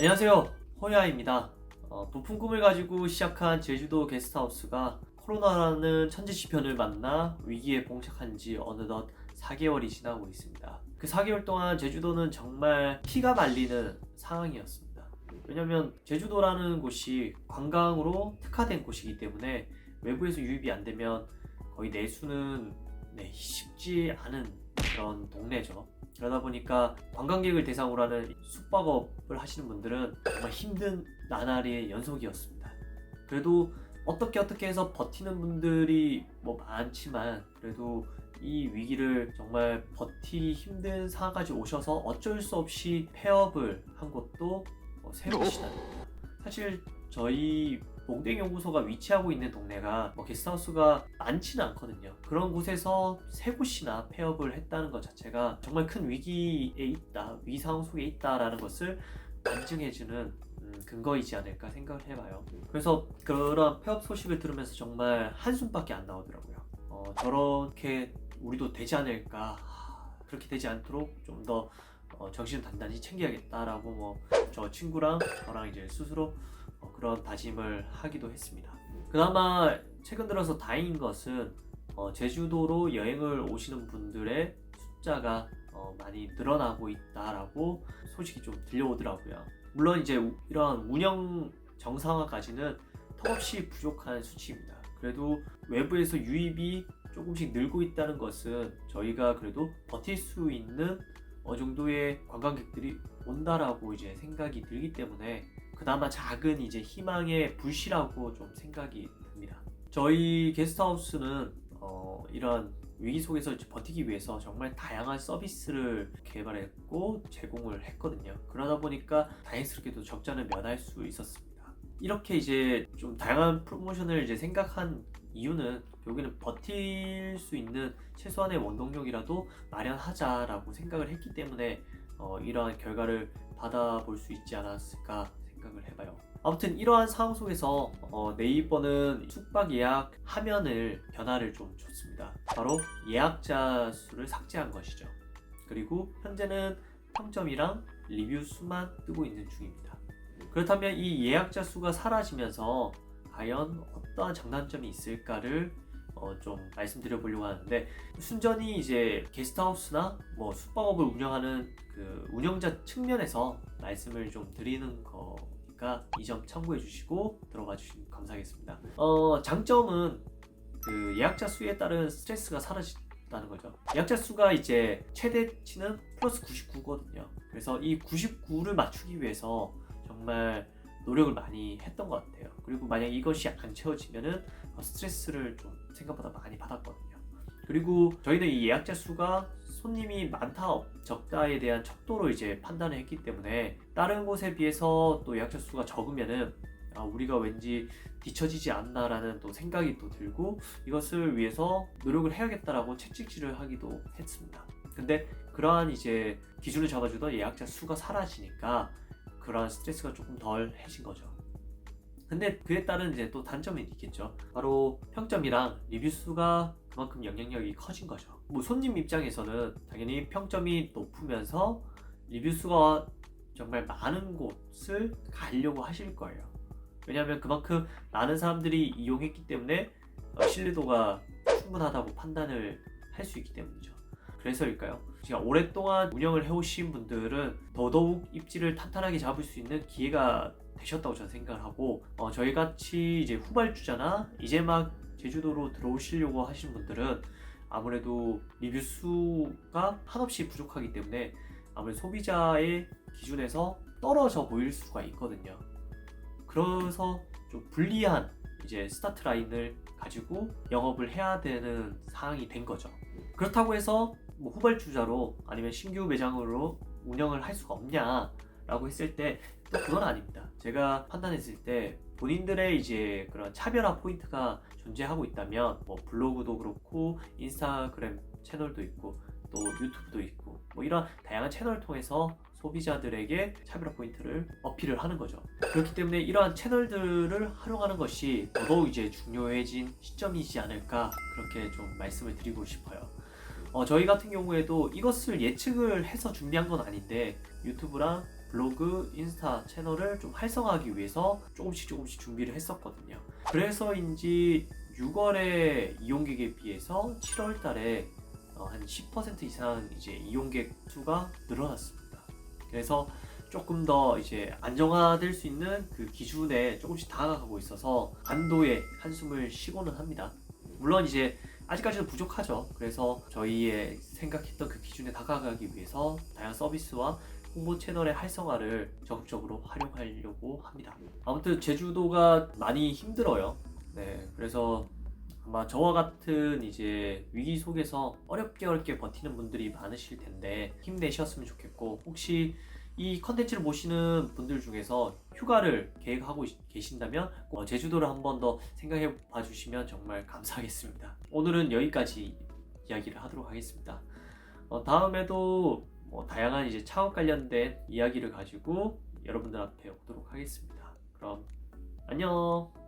안녕하세요, 호야입니다. 부푼 꿈을 가지고 시작한 제주도 게스트하우스가 코로나라는 천지지변을 만나 위기에 봉착한 지 어느덧 4개월이 지나고 있습니다. 그 4개월 동안 제주도는 정말 피가 말리는 상황이었습니다. 왜냐면 제주도라는 곳이 관광으로 특화된 곳이기 때문에 외부에서 유입이 안 되면 거의 내수는 쉽지 않은 그런 동네죠. 그러다 보니까 관광객을 대상으로 하는 숙박업을 하시는 분들은 정말 힘든 나날의 연속이었습니다. 그래도 어떻게 해서 버티는 분들이 많지만 그래도 이 위기를 정말 버티기 힘든 상황까지 오셔서 어쩔 수 없이 폐업을 한 곳도 세 곳이나 됩니다. 사실 저희 몽땡 연구소가 위치하고 있는 동네가 게스트하우스가 많지는 않거든요. 그런 곳에서 세 곳이나 폐업을 했다는 것 자체가 정말 큰 위기에 있다, 위기 상황 속에 있다라는 것을 반증해주는 근거이지 않을까 생각을 해봐요. 그래서 그런 폐업 소식을 들으면서 정말 한숨밖에 안 나오더라고요. 저렇게 우리도 되지 않을까, 그렇게 되지 않도록 좀 더 정신을 단단히 챙겨야겠다라고 저 친구랑 저랑 이제 스스로 그런 다짐을 하기도 했습니다. 그나마 최근 들어서 다행인 것은 제주도로 여행을 오시는 분들의 숫자가 많이 늘어나고 있다라고 소식이 좀 들려오더라고요. 물론 이제 이런 운영 정상화까지는 턱없이 부족한 수치입니다. 그래도 외부에서 유입이 조금씩 늘고 있다는 것은 저희가 그래도 버틸 수 있는 정도의 관광객들이 온다라고 이제 생각이 들기 때문에 그나마 작은 이제 희망의 불씨라고 좀 생각이 듭니다. 저희 게스트하우스는 이런 위기 속에서 버티기 위해서 정말 다양한 서비스를 개발했고 제공을 했거든요. 그러다 보니까 다행스럽게도 적자는 면할 수 있었습니다. 이렇게 이제 좀 다양한 프로모션을 이제 생각한 이유는 여기는 버틸 수 있는 최소한의 원동력이라도 마련하자라고 생각을 했기 때문에 이러한 결과를 받아볼 수 있지 않았을까 생각을 해봐요. 아무튼 이러한 상황 속에서 네이버는 숙박 예약 화면을 변화를 좀 줬습니다. 바로 예약자 수를 삭제한 것이죠. 그리고 현재는 평점이랑 리뷰 수만 뜨고 있는 중입니다. 그렇다면 이 예약자 수가 사라지면서 과연 어떠한 장단점이 있을까를 좀 말씀드려 보려고 하는데, 순전히 이제 게스트하우스나 숙박업을 운영하는 그 운영자 측면에서 말씀을 좀 드리는 거니까 이 점 참고해 주시고 들어봐 주시면 감사하겠습니다. 장점은 그 예약자 수에 따른 스트레스가 사라진다는 거죠. 예약자 수가 이제 최대치는 플러스 99거든요. 그래서 이 99를 맞추기 위해서 정말 노력을 많이 했던 것 같아요. 그리고 만약 이것이 안 채워지면은 스트레스를 좀 생각보다 많이 받았거든요. 그리고 저희는 이 예약자 수가 손님이 많다 적다에 대한 척도로 이제 판단을 했기 때문에 다른 곳에 비해서 또 예약자 수가 적으면은 우리가 왠지 뒤처지지 않나라는 또 생각이 또 들고 이것을 위해서 노력을 해야겠다라고 채찍질을 하기도 했습니다. 근데 그러한 이제 기준을 잡아주던 예약자 수가 사라지니까 그런 스트레스가 조금 덜해진 거죠. 근데 그에 따른 이제 또 단점이 있겠죠. 바로 평점이랑 리뷰 수가 그만큼 영향력이 커진 거죠. 손님 입장에서는 당연히 평점이 높으면서 리뷰 수가 정말 많은 곳을 가려고 하실 거예요. 왜냐하면 그만큼 많은 사람들이 이용했기 때문에 신뢰도가 충분하다고 판단을 할 수 있기 때문이죠. 그래서일까요? 제가 오랫동안 운영을 해오신 분들은 더더욱 입지를 탄탄하게 잡을 수 있는 기회가 되셨다고 저는 생각을 하고, 저희같이 이제 후발주자나 이제 막 제주도로 들어오시려고 하시는 분들은 아무래도 리뷰 수가 한없이 부족하기 때문에 아무래도 소비자의 기준에서 떨어져 보일 수가 있거든요. 그래서 좀 불리한 이제 스타트 라인을 가지고 영업을 해야 되는 상황이 된 거죠. 그렇다고 해서 후발주자로 아니면 신규 매장으로 운영을 할 수가 없냐라고 했을 때 또 그건 아닙니다. 제가 판단했을 때 본인들의 이제 그런 차별화 포인트가 존재하고 있다면 블로그도 그렇고 인스타그램 채널도 있고 또 유튜브도 있고 이런 다양한 채널을 통해서 소비자들에게 차별화 포인트를 어필을 하는 거죠. 그렇기 때문에 이러한 채널들을 활용하는 것이 더더욱 이제 중요해진 시점이지 않을까 그렇게 좀 말씀을 드리고 싶어요. 저희 같은 경우에도 이것을 예측을 해서 준비한 건 아닌데 유튜브랑 블로그, 인스타 채널을 좀 활성화하기 위해서 조금씩 준비를 했었거든요. 그래서인지 6월에 이용객에 비해서 7월 달에 한 10% 이상 이제 이용객 수가 늘어났습니다. 그래서 조금 더 이제 안정화될 수 있는 그 기준에 조금씩 다가가고 있어서 안도의 한숨을 쉬고는 합니다. 물론 이제 아직까지도 부족하죠. 그래서 저희의 생각했던 그 기준에 다가가기 위해서 다양한 서비스와 홍보 채널의 활성화를 적극적으로 활용하려고 합니다. 아무튼 제주도가 많이 힘들어요. 네, 그래서 아마 저와 같은 이제 위기 속에서 어렵게 버티는 분들이 많으실 텐데 힘내셨으면 좋겠고, 혹시 이 컨텐츠를 보시는 분들 중에서 휴가를 계획하고 계신다면 제주도를 한 번 더 생각해 봐 주시면 정말 감사하겠습니다. 오늘은 여기까지 이야기를 하도록 하겠습니다. 다음에도 다양한 이제 창업 관련된 이야기를 가지고 여러분들 앞에 오도록 하겠습니다. 그럼 안녕.